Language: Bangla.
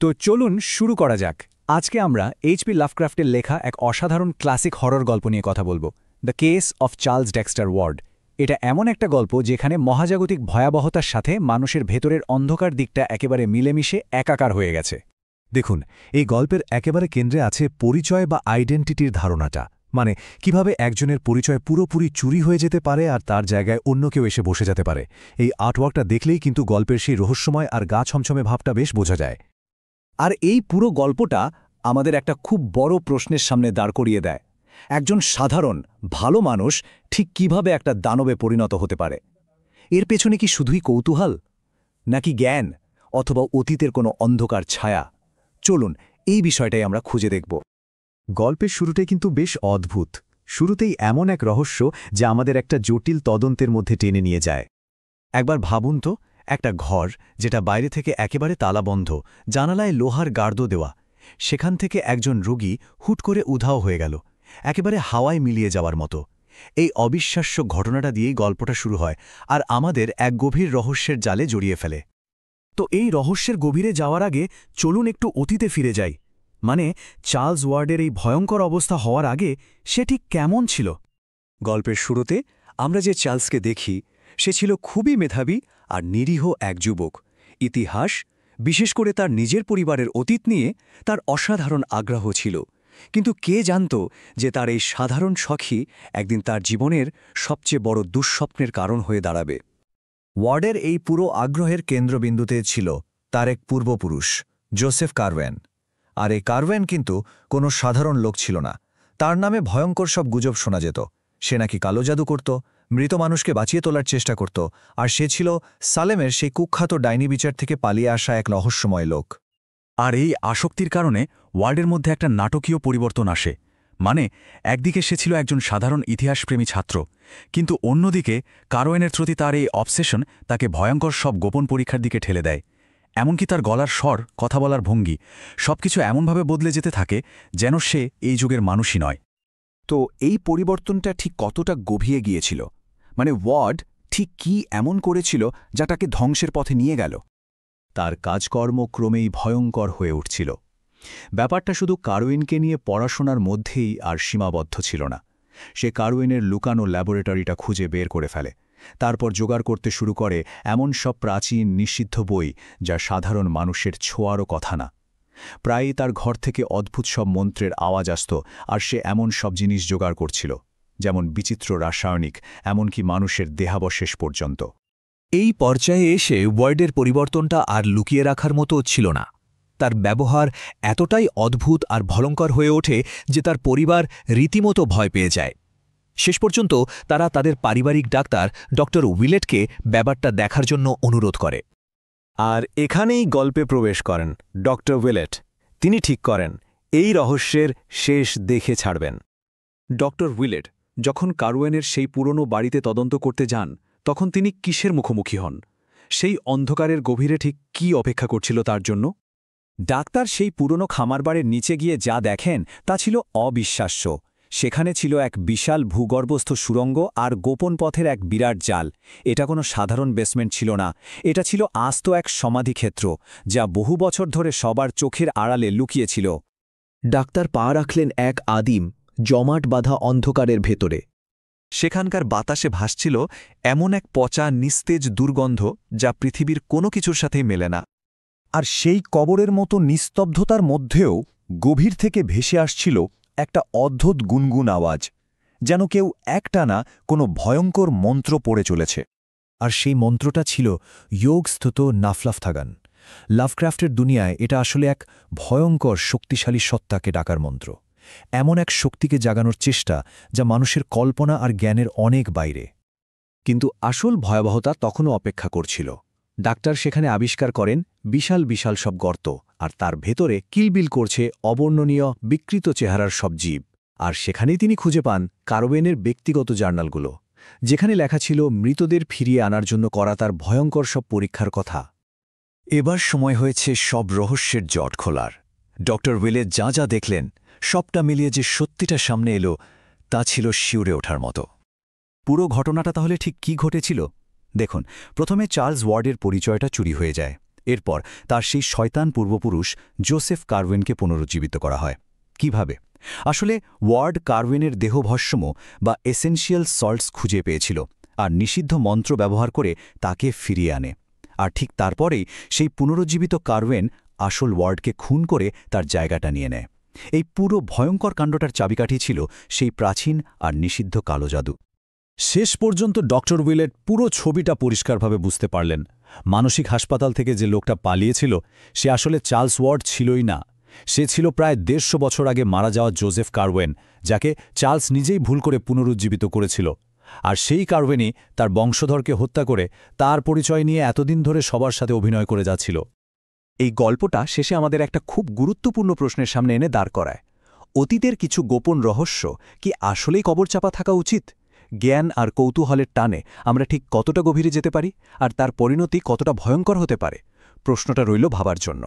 তো চলুন শুরু করা যাক। আজকে আমরা এইচপি লাভক্রাফটের লেখা এক অসাধারণ ক্লাসিক হরর গল্প নিয়ে কথা বলবো, the case of Charles Dexter Ward. এটা এমন একটা গল্প যেখানে মহাজাগতিক ভয়াবহতার সাথে মানুষের ভেতরের অন্ধকার দিকটা একেবারে মিলেমিশে একাকার হয়ে গেছে। দেখুন, এই গল্পের একেবারে কেন্দ্রে আছে পরিচয় বা আইডেন্টিটির ধারণাটা, মানে কিভাবে একজনের পরিচয় পুরোপুরি চুরি হয়ে যেতে পারে আর তার জায়গায় অন্য কেউ এসে বসে যেতে পারে। এই আর্টওয়ার্কটা দেখলেই কিন্তু গল্পের সেই রহস্যময় আর গা ছমছমে ভাবটা বেশ বোঝা যায়। আর এই পুরো গল্পটা আমাদের একটা খুব বড় প্রশ্নের সামনে দাঁড় করিয়ে দেয়। একজন সাধারণ ভালো মানুষ ঠিক কিভাবে একটা দানবে পরিণত হতে পারে? এর পেছনে কি শুধুই কৌতূহল, নাকি জ্ঞান, অথবা অতীতের কোনো অন্ধকার ছায়া? চলুন এই বিষয়টাই আমরা খুঁজে দেখব। গল্পের শুরুটাই কিন্তু বেশ অদ্ভুত। শুরুতেই এমন এক রহস্য যা আমাদের একটা জটিল তদন্তের মধ্যে টেনে নিয়ে যায়। একবার ভাবুন তো, একটা ঘর যেটা বাইরে থেকে একেবারে তালাবন্ধ, জানালায় লোহার গার্দ দেওয়া, সেখান থেকে একজন রোগী হুট করে উধাও হয়ে গেল, একেবারে হাওয়ায় মিলিয়ে যাওয়ার মতো। এই অবিশ্বাস্য ঘটনাটা দিয়েই গল্পটা শুরু হয় আর আমাদের এক গভীর রহস্যের জালে জড়িয়ে ফেলে। তো এই রহস্যের গভীরে যাওয়ার আগে চলুন একটু অতীতে ফিরে যাই। মানে চার্লস ওয়ার্ডের এই ভয়ঙ্কর অবস্থা হওয়ার আগে সে ঠিক কেমন ছিল? গল্পের শুরুতে আমরা যে চার্লসকে দেখি, সে ছিল খুবই মেধাবী আর নিরীহ এক যুবক। ইতিহাস, বিশেষ করে তার নিজের পরিবারের অতীত নিয়ে তার অসাধারণ আগ্রহ ছিল। কিন্তু কে জানত যে তার এই সাধারণ শখই একদিন তার জীবনের সবচেয়ে বড় দুঃস্বপ্নের কারণ হয়ে দাঁড়াবে। ওয়ার্ডের এই পুরো আগ্রহের কেন্দ্রবিন্দুতে ছিল তার এক পূর্বপুরুষ, জোসেফ কারওয়েন। আর এই কারওয়েন কিন্তু কোনো সাধারণ লোক ছিল না। তার নামে ভয়ঙ্কর সব গুজব শোনা যেত। সে নাকি কালো জাদু করত, মৃত মানুষকে বাঁচিয়ে তোলার চেষ্টা করত, আর সে ছিল সালেমের সেই কুখ্যাত ডাইনি বিচার থেকে পালিয়ে আসা এক রহস্যময় লোক। আর এই আসক্তির কারণে ওয়ার্ডের মধ্যে একটা নাটকীয় পরিবর্তন আসে। মানে একদিকে সে ছিল একজন সাধারণ ইতিহাসপ্রেমী ছাত্র, কিন্তু অন্যদিকে কারওয়েনের প্রতি তার এই অবসেশন তাকে ভয়ঙ্কর সব গোপন পরীক্ষার দিকে ঠেলে দেয়। এমনকি তার গলার স্বর, কথা বলার ভঙ্গি, সবকিছু এমনভাবে বদলে যেতে থাকে যেন সে এই যুগের মানুষই নয়। তো এই পরিবর্তনটা ঠিক কতটা গভীরে গিয়েছিল? মানে ওয়ার্ড ঠিক কি এমন করেছিল যা তাকে ধ্বংসের পথে নিয়ে গেল? তার কাজকর্ম ক্রমেই ভয়ঙ্কর হয়ে উঠছিল। ব্যাপারটা শুধু কারওয়েনকে নিয়ে পড়াশোনার মধ্যেই আর সীমাবদ্ধ ছিল না। সে কারওয়েনের লুকানো ল্যাবরেটরিটা খুঁজে বের করে ফেলে। তারপর জোগাড় করতে শুরু করে এমন সব প্রাচীন নিষিদ্ধ বই যা সাধারণ মানুষের ছোঁয়ারও কথা না। প্রায়ই তার ঘর থেকে অদ্ভুত সব মন্ত্রের আওয়াজ আসত, আর সে এমন সব জিনিস জোগাড় করছিল, যেমন বিচিত্র রাসায়নিক, এমনকি মানুষের দেহাবশেষ পর্যন্ত। এই পর্যায়ে এসে ওয়ার্ডের পরিবর্তনটা আর লুকিয়ে রাখার মতো ছিল না। তার ব্যবহার এতটাই অদ্ভুত আর ভয়ঙ্কর হয়ে ওঠে যে তার পরিবার রীতিমতো ভয় পেয়ে যায়। শেষ পর্যন্ত তারা তাদের পারিবারিক ডাক্তার ডক্টর উইলেটকে ব্যাপারটা দেখার জন্য অনুরোধ করে। আর এখানেই গল্পে প্রবেশ করেন ডক্টর উইলেট। তিনি ঠিক করেন এই রহস্যের শেষ দেখে ছাড়বেন। ডক্টর উইলেট যখন কারওয়েনের সেই পুরনো বাড়িতে তদন্ত করতে যান, তখন তিনি কিসের মুখোমুখি হন? সেই অন্ধকারের গভীরে ঠিক কী অপেক্ষা করছিল তার জন্য? ডাক্তার সেই পুরনো খামারবাড়ির নিচে গিয়ে যা দেখেন তা ছিল অবিশ্বাস্য। সেখানে ছিল এক বিশাল ভূগর্ভস্থ সুড়ঙ্গ আর গোপন পথের এক বিরাট জাল। এটা কোনো সাধারণ বেসমেন্ট ছিল না, এটা ছিল আস্ত এক সমাধিক্ষেত্র, যা বহু বছর ধরে সবার চোখের আড়ালে লুকিয়েছিল। ডাক্তার পা রাখলেন এক আদিম, জমাট বাঁধা অন্ধকারের ভেতরে। সেখানকার বাতাসে ভাসছিল এমন এক পচা নিস্তেজ দুর্গন্ধ যা পৃথিবীর কোনো কিছুর সাথেই মেলে না। আর সেই কবরের মতো নিস্তব্ধতার মধ্যেও গভীর থেকে ভেসে আসছিল একটা অদ্ভুত গুনগুন আওয়াজ, যেন কেউ একটানা কোনো ভয়ঙ্কর মন্ত্র পড়ে চলেছে। আর সেই মন্ত্রটা ছিল ইয়োগস্থুত নাফলাফথাগান। লাভক্রাফটের দুনিয়ায় এটা আসলে এক ভয়ঙ্কর শক্তিশালী সত্তাকে ডাকার মন্ত্র, এমন এক শক্তিকে জাগানোর চেষ্টা যা মানুষের কল্পনা আর জ্ঞানের অনেক বাইরে। কিন্তু আসল ভয়াবহতা তখনও অপেক্ষা করছিল। ডাক্তার সেখানে আবিষ্কার করেন বিশাল বিশাল সব গর্ত, আর তার ভেতরে কিলবিল করছে অবর্ণনীয় বিকৃত চেহারার সব জীব। আর সেখানেই তিনি খুঁজে পান কারওয়েনের ব্যক্তিগত জার্নালগুলো, যেখানে লেখা ছিল মৃতদের ফিরিয়ে আনার জন্য করা তার ভয়ঙ্কর সব পরীক্ষার কথা। এবার সময় হয়েছে সব রহস্যের জট খোলার। ডক্টর উইলেট যা যা দেখলেন সবটা মিলিয়ে যে সত্যিটা সামনে এলো তা ছিল শিউরে ওঠার মতো। পুরো ঘটনাটা তাহলে ঠিক কি ঘটেছিল? দেখুন, প্রথমে চার্লস ওয়ার্ডের পরিচয়টা চুরি হয়ে যায়। এরপর তার সেই শয়তান পূর্বপুরুষ জোসেফ কারওয়েনকে পুনরুজ্জীবিত করা হয় কিভাবে আসলে ওয়ার্ড কারওয়েনের দেহভস্ম বা এসেনশিয়াল সল্টস খুঁজে পেয়েছিল আর নিষিদ্ধ মন্ত্র ব্যবহার করে তাকে ফিরিয়ে আনে আর ঠিক তারপরেই সেই পুনরুজ্জীবিত কারওয়েন আসল ওয়ার্ডকে খুন করে তার জায়গাটা নিয়ে নেয় এই পুরো ভয়ঙ্কর কাণ্ডটার চাবিকাঠি ছিল সেই প্রাচীন আর নিষিদ্ধ কালো জাদু শেষ পর্যন্ত ডক্টর উইলেট পুরো ছবিটা পরিষ্কারভাবে বুঝতে পারলেন মানসিক হাসপাতাল থেকে যে লোকটা পালিয়েছিল সে আসলে চার্লস ওয়ার্ড ছিলই না সে ছিল প্রায় ১৫০ বছর আগে মারা যাওয়া জোসেফ কারওয়েন যাকে চার্লস নিজেই ভুল করে পুনরুজ্জীবিত করেছিল আর সেই কারওয়েনই তার বংশধরকে হত্যা করে তার পরিচয় নিয়ে এতদিন ধরে সবার সাথে অভিনয় করে যাচ্ছিল এই গল্পটা শেষে আমাদের একটা খুব গুরুত্বপূর্ণ প্রশ্নের সামনে এনে দাঁড় করায় অতীতের কিছু গোপন রহস্য কি আসলেই কবরচাপা থাকা উচিত জ্ঞান আর কৌতূহলের টানে আমরা ঠিক কতটা গভীরে যেতে পারি আর তার পরিণতি কতটা ভয়ঙ্কর হতে পারে প্রশ্নটা রইল ভাবার জন্য